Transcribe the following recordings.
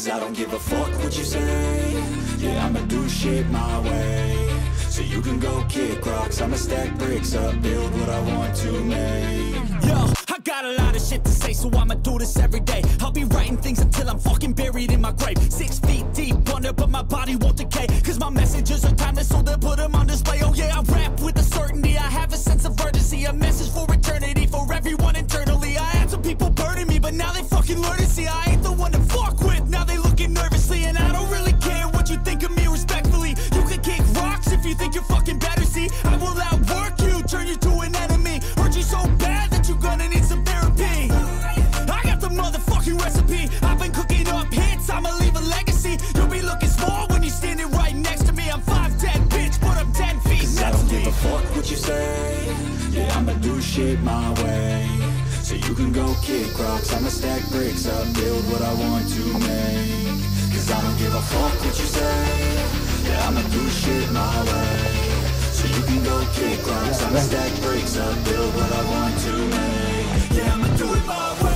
Cause I don't give a fuck what you say. Yeah, I'ma do shit my way. So you can go kick rocks, I'ma stack bricks up, build what I want to make. Yo, I got a lot of shit to say, so I'ma do this every day. I'll be writing things until I'm fucking buried in my grave. 6 feet deep under, but my body won't decay. Cause my messages are timeless, so they'll put them on display. Oh yeah, I rap with a certainty, I have a sense of urgency. A message for eternity, for everyone internally. I had some people burning me, but now they fucking learn to see I ain't the one to fuck with. Now they looking nervously, and I don't really care what you think of me respectfully. You can kick rocks if you think you're fucking better, see. I will outwork you, turn you to an enemy. Hurt you so bad that you're gonna need some therapy. I got the motherfucking recipe. I've been cooking up hits, I'ma leave a legacy. You'll be looking small when you're standing right next to me. I'm 5'10", bitch, but I'm 10 feet next to me. I don't give a fuck what you say. Yeah, I'ma do shit my way. So you can go kick rocks, I'ma stack bricks up, build what I want to make. Cause I don't give a fuck what you say. Yeah, I'ma do shit my way. So you can go kick rocks, I'ma stack bricks up, build what I want to make. Yeah, I'ma do it my way.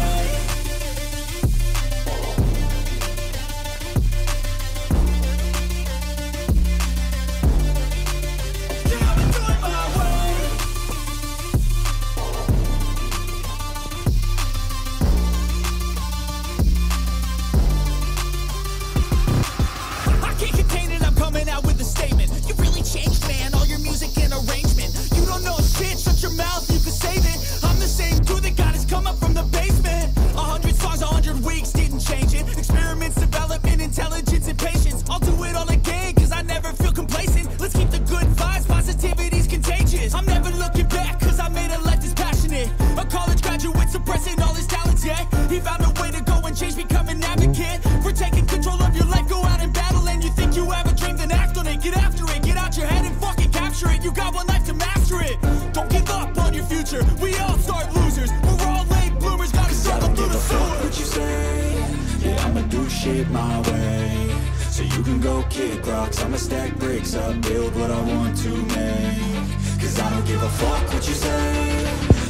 My way, so you can go kick rocks, I'ma stack bricks up, build what I want to make. Cause I don't give a fuck what you say.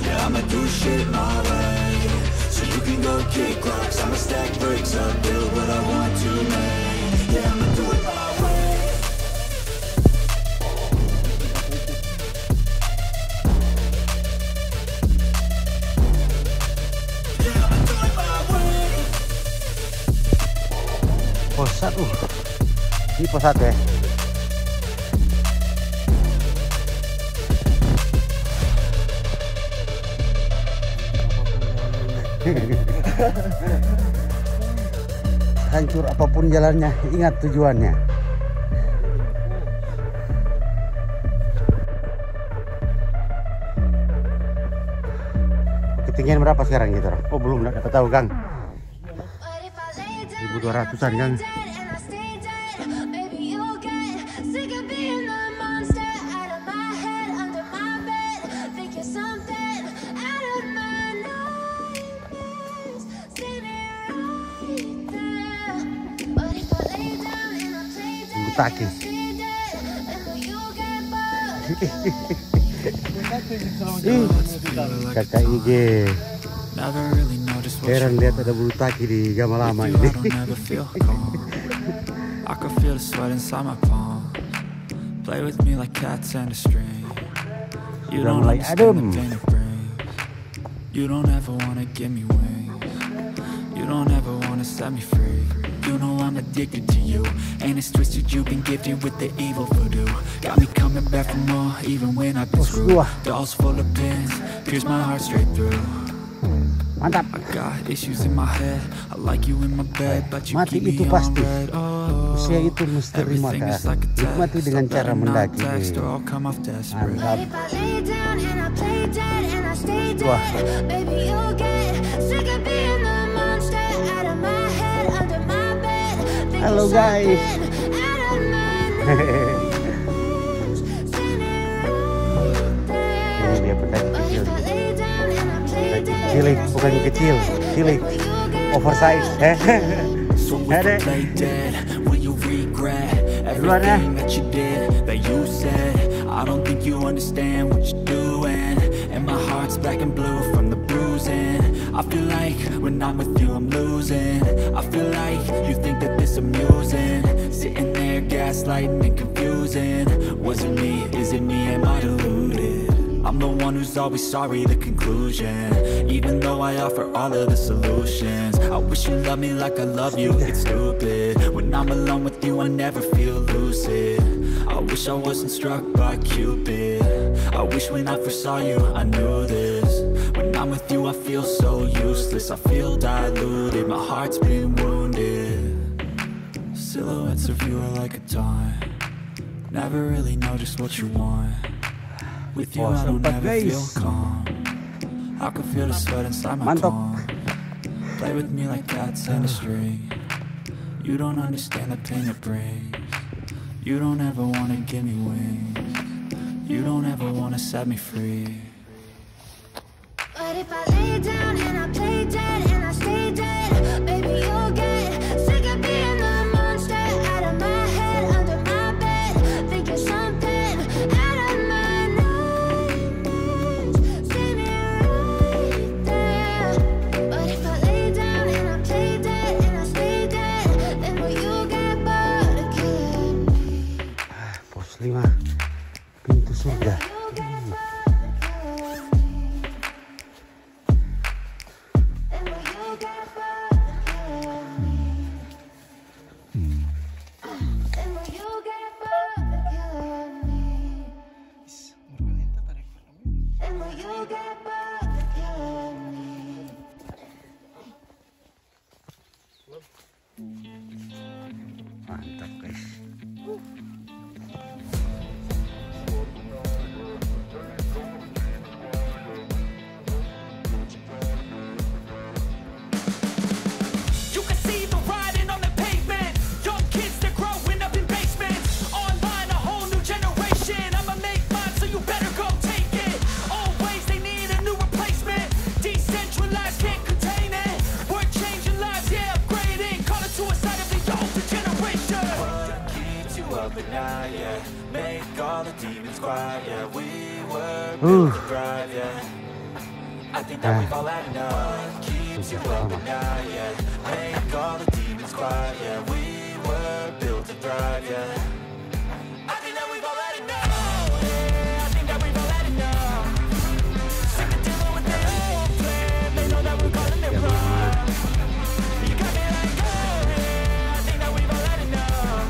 Yeah, I'ma do shit my way. So you can go kick rocks, I'ma stack bricks up, build what I want to make. Yeah, I'ma do it my way. Yeah, I'ma do it my way. Pos 1. Ini pos 1 ya. Hancur apapun jalannya, ingat tujuannya. Ketinggian berapa sekarang gitu? Oh belum, nggak tahu Kang. 1200-an Kang. Butaki. Kakak IG. Heran lihat ada bulu taki di Gamalama ini. I can feel the sweat inside my palm. Play with me like cats and a string. You don't understand the pain it brings. You don't ever wanna give me wings. You don't ever wanna set me free. You know I'm addicted to you, and it's twisted. You've been gifted with the evil voodoo. Got me coming back for more, even when I've been screwed. Dolls full of pins, pierce my heart straight through. Mantap. I got issues in my head. I like you in my bed, but you Mati keep itu me pasti. on red. Oh, Usia itu misteri maka nikmati dengan cara mendaki. Mantap. Wah. Halo guys. Ini dia pendaki kecil. Cilik, bukan kecil, cilik, oversize. Ada. Duluan ya. I don't think you understand what you're doing, and my heart's black and blue from the bruising. I feel like when I'm with you I'm losing. I feel like you think that this amusing. Sitting there gaslighting and confusing. Was it me? Is it me? Am I deluded? I'm the one who's always sorry, the conclusion. Even though I offer all of the solutions. I wish you loved me like I love you, it's stupid. When I'm alone with you I never feel lucid. I wish I wasn't struck by Cupid. I wish when I first saw you I knew this. When I'm with you I feel so useless. I feel diluted, my heart's been wounded. Silhouettes of you are like a taunt. Never really know just what you want. With you I don't ever feel calm. I can feel the sweat inside my palm. Play with me like cats and a string. You don't understand the pain it brings. You don't ever wanna give me wings. You don't ever wanna set me free. But if I lay down and I play dead and I stay dead, baby you'll get sick of being the monster out of my head, under my bed, thinking something out of my nightmares. See me right there. But if I lay down and I play dead and I stay dead, then will you get bored of killing me? Pos 5 pintu surga. Mantap guys. You can see the writing on the pavement. Young kids, they're growing up in basements. Online, a whole new generation. I'ma make mine, so you better go take it. Always, they need a new replacement. Decentralized, can't contain it. We're changing lives, yeah, upgrading. Call it suicide of the older generation. What keeps you up at night, yeah? Make all the demons quiet, yeah. We were built to thrive, yeah. I think that we've all had enough. Keeps you up at night, yeah. Make all the demons quiet, yeah. We were built to thrive, yeah. I think that we've all had enough. Yeah, I think that we've all had enough. Sick of dealing with their old plan. They know that we're calling it wrong. You got me like, oh yeah, I think that we've all had enough.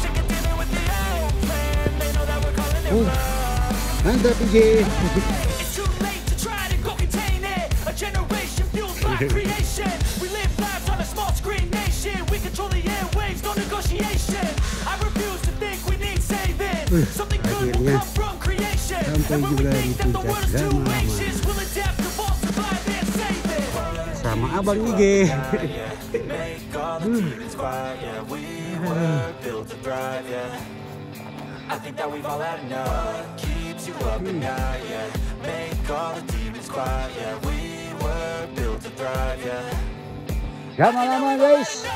Sick of dealing with the old plan. They know that we're calling it wrong. Mantap PJ. It's too late to try to go contain it. A generation fueled by creation. We live lives on a small screen nation. We control the airwaves, no negotiation. I refuse to think we need saving. Something good will come from creation. And when we think that the world is too anxious, we'll adapt, evolve, survive and save it. Sama abang IG. Make all the demons quiet, yeah. We were built to thrive, yeah. I think that we've all had enough. Keeps you up at night, yeah. Make all the demons quiet, yeah. We were built to thrive, yeah. Gamalama guys.